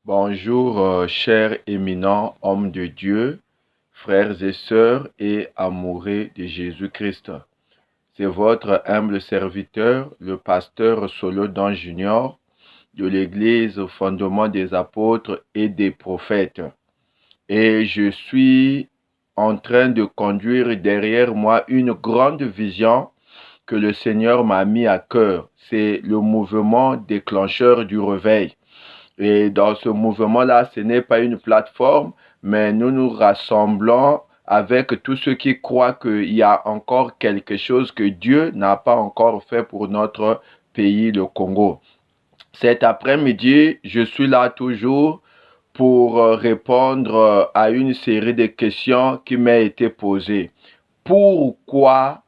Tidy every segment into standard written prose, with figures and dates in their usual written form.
Bonjour, chers éminents hommes de Dieu, frères et sœurs et amoureux de Jésus-Christ. C'est votre humble serviteur, le pasteur Solodon Junior, de l'Église Fondement des Apôtres et des Prophètes. Et je suis en train de conduire derrière moi une grande vision que le Seigneur m'a mis à cœur. C'est le mouvement déclencheur du réveil. Et dans ce mouvement-là, ce n'est pas une plateforme, mais nous nous rassemblons avec tous ceux qui croient qu'il y a encore quelque chose que Dieu n'a pas encore fait pour notre pays, le Congo. Cet après-midi, je suis là toujours pour répondre à une série de questions qui m'a été posée. Pourquoi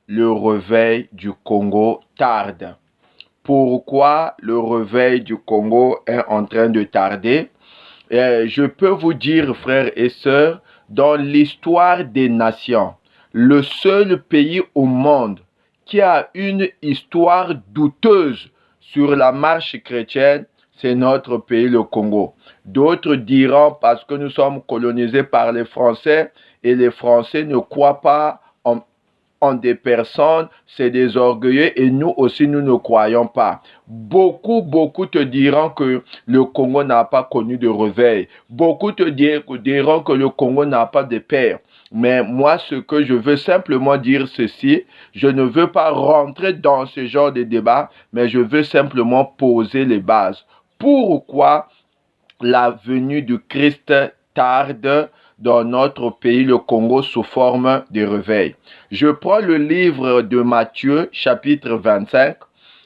le réveil du Congo tarde? Pourquoi le réveil du Congo est en train de tarder? Je peux vous dire, frères et sœurs, dans l'histoire des nations, le seul pays au monde qui a une histoire douteuse sur la marche chrétienne, c'est notre pays, le Congo. D'autres diront parce que nous sommes colonisés par les Français et les Français ne croient pas en des personnes, c'est des orgueilleux et nous aussi, nous ne croyons pas. Beaucoup te diront que le Congo n'a pas connu de réveil. Beaucoup te diront que le Congo n'a pas de père. Mais moi, ce que je veux simplement dire ceci, je ne veux pas rentrer dans ce genre de débat, mais je veux simplement poser les bases. Pourquoi la venue du Christ tarde dans notre pays, le Congo, sous forme de réveil? Je prends le livre de Matthieu, chapitre 25.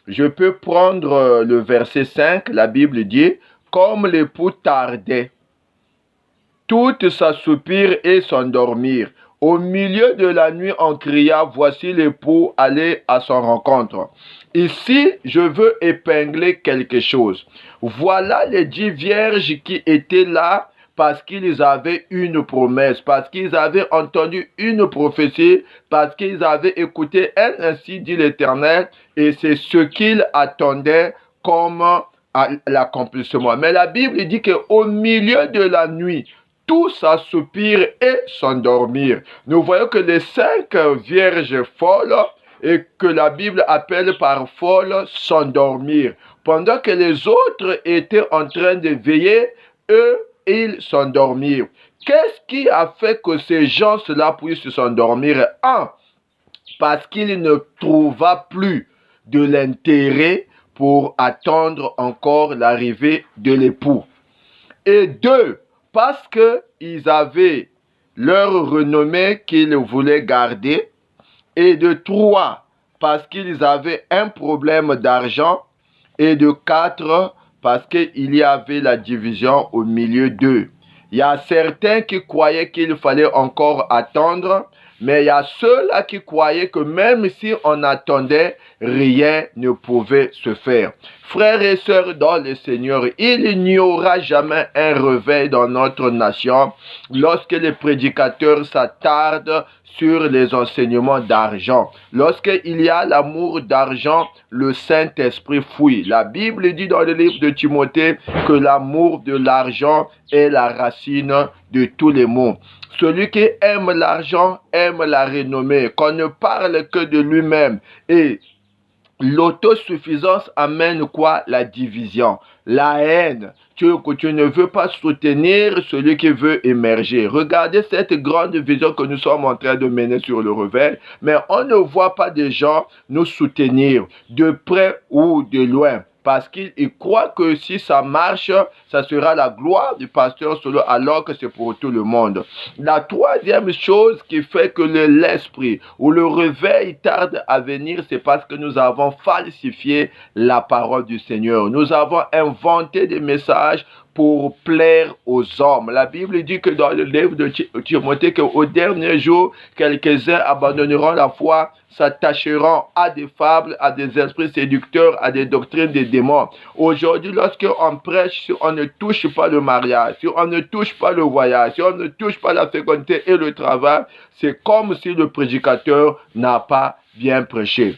Je peux prendre le verset 5. La Bible dit, « Comme l'époux tardait, toutes s'assoupirent et s'endormirent. Au milieu de la nuit, on cria, voici l'époux, allez à son rencontre. » Ici, je veux épingler quelque chose. Voilà les 10 vierges qui étaient là parce qu'ils avaient une promesse, parce qu'ils avaient entendu une prophétie, parce qu'ils avaient écouté ainsi dit l'Éternel, et c'est ce qu'ils attendaient comme l'accomplissement. Mais la Bible dit qu'au milieu de la nuit, tous s'assoupirent et s'endormirent. Nous voyons que les 5 vierges folles, et que la Bible appelle par folles, s'endormirent. Pendant que les autres étaient en train de veiller, eux, ils s'endormirent. Qu'est-ce qui a fait que ces gens-là puissent s'endormir? Parce qu'ils ne trouvaient plus de l'intérêt pour attendre encore l'arrivée de l'époux. Et 2, parce qu'ils avaient leur renommée qu'ils voulaient garder. Et de 3, parce qu'ils avaient un problème d'argent. Et de 4, parce qu'il y avait la division au milieu d'eux. Il y a certains qui croyaient qu'il fallait encore attendre, mais il y a ceux-là qui croyaient que même si on attendait, rien ne pouvait se faire. Frères et sœurs dans le Seigneur, il n'y aura jamais un réveil dans notre nation lorsque les prédicateurs s'attardent sur les enseignements d'argent. Lorsqu'il y a l'amour d'argent, le Saint-Esprit fuit. La Bible dit dans le livre de Timothée que l'amour de l'argent est la racine de tous les maux. Celui qui aime l'argent aime la renommée, qu'on ne parle que de lui-même. Et l'autosuffisance amène quoi? La division, la haine. Tu ne veux pas soutenir celui qui veut émerger. Regardez cette grande vision que nous sommes en train de mener sur le réveil, mais on ne voit pas des gens nous soutenir de près ou de loin. Parce qu'ils croient que si ça marche, ça sera la gloire du pasteur Solo, alors que c'est pour tout le monde. La troisième chose qui fait que l'esprit ou le réveil tarde à venir, c'est parce que nous avons falsifié la parole du Seigneur. Nous avons inventé des messages pour plaire aux hommes. La Bible dit que dans le livre de Timothée, qu'au dernier jour, quelques-uns abandonneront la foi, s'attacheront à des fables, à des esprits séducteurs, à des doctrines des démons. Aujourd'hui, lorsqu'on prêche, si on ne touche pas le mariage, si on ne touche pas le voyage, si on ne touche pas la fécondité et le travail, c'est comme si le prédicateur n'a pas bien prêché.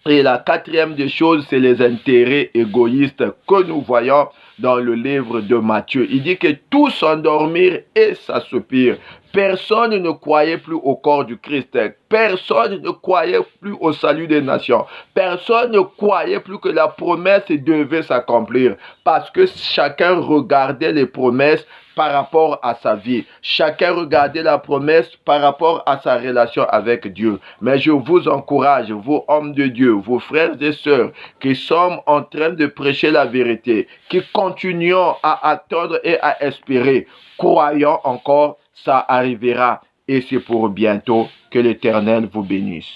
Et la quatrième des choses, c'est les intérêts égoïstes que nous voyons dans le livre de Matthieu. Il dit que tous s'endormirent et s'assoupirent. Personne ne croyait plus au corps du Christ. Personne ne croyait plus au salut des nations. Personne ne croyait plus que la promesse devait s'accomplir. Parce que chacun regardait les promesses par rapport à sa vie. Chacun regardait la promesse par rapport à sa relation avec Dieu. Mais je vous encourage, vous hommes de Dieu, vos frères et sœurs, qui sommes en train de prêcher la vérité, qui continuons à attendre et à espérer, croyons encore, ça arrivera et c'est pour bientôt. Que l'Éternel vous bénisse.